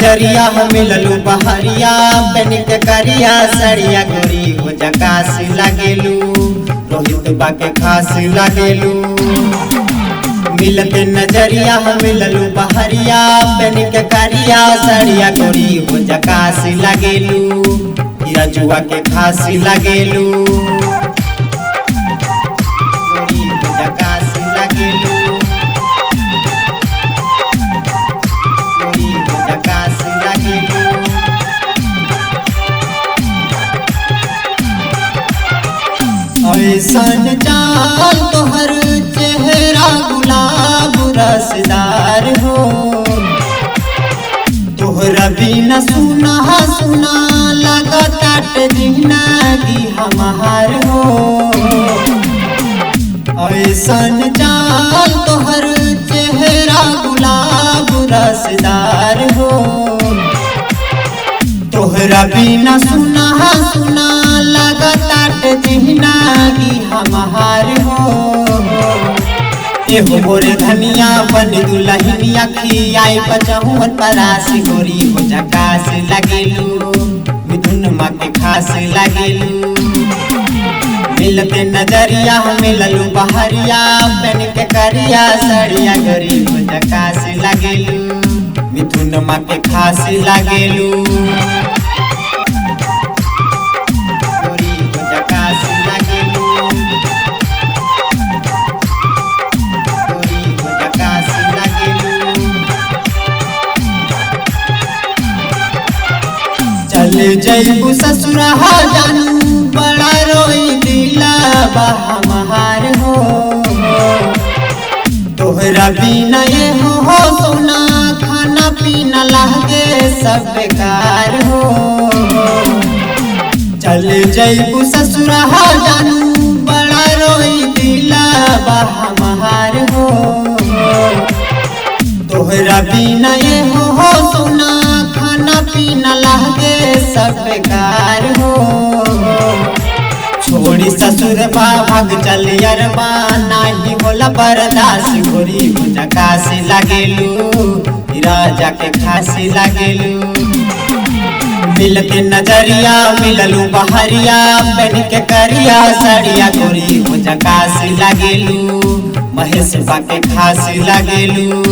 नजरिया मिललू बहरिया पेन के करिया सड़िया गोरी हो जकास लागेलू रोहित बाके खास लागेलू। मिलते नजरिया मिललू बहरिया पेन के करिया सड़िया गोरी हो जकास लागेलू जुआ के खास लागेलू गोरी हो जकास लागेलू गोरी हो जकास लागेलू। ऐसन चाल तोहर चेहरा गुलाब रसदार हो तोहरा बिना सुना सुना लगताट जिंदगी हमार हो। ऐसन चाल तोहर चेहरा गुलाब रसदार हो तोहरा बिना सुना सुना लगताट जिंदगी हमार हो। एहो मोरे धनिया बन दुलहिनिया खियाई बचहुन परासी गोरी हो जकास लागेलू मिथुन माँ के खास लागेलू। मिलते नजरिया मिललू बहरिया पेन के करिया सड़िया गोरी हो जकास लागेलू मिथुन माँ के खास लागेलू गोरी हो जकास लागेलू गोरी हो जकास लागेलू। चल जइबू ससुरा जानू बड़ा रोई दिलावा हमार हो तोहरा बिना ये हो सोना खाना पीना लागे सब बेकार हो। चल जइबू ससुरा जानू बड़ा रोई दिलावा हमार हो तोहरा बिना ये हो सोना खाना पीना लागे सब बेकार हो। छोड़ी ससुर भाग चल यरबा नाही होला बर्दाश्त गोरी हो जकास लागेलू राजा के खास लागेलू। मिलते नजरिया मिललू बहरिया पेन के करिया सड़िया गोरी हो जकास लागेलू महेश बाके खास लागेलू।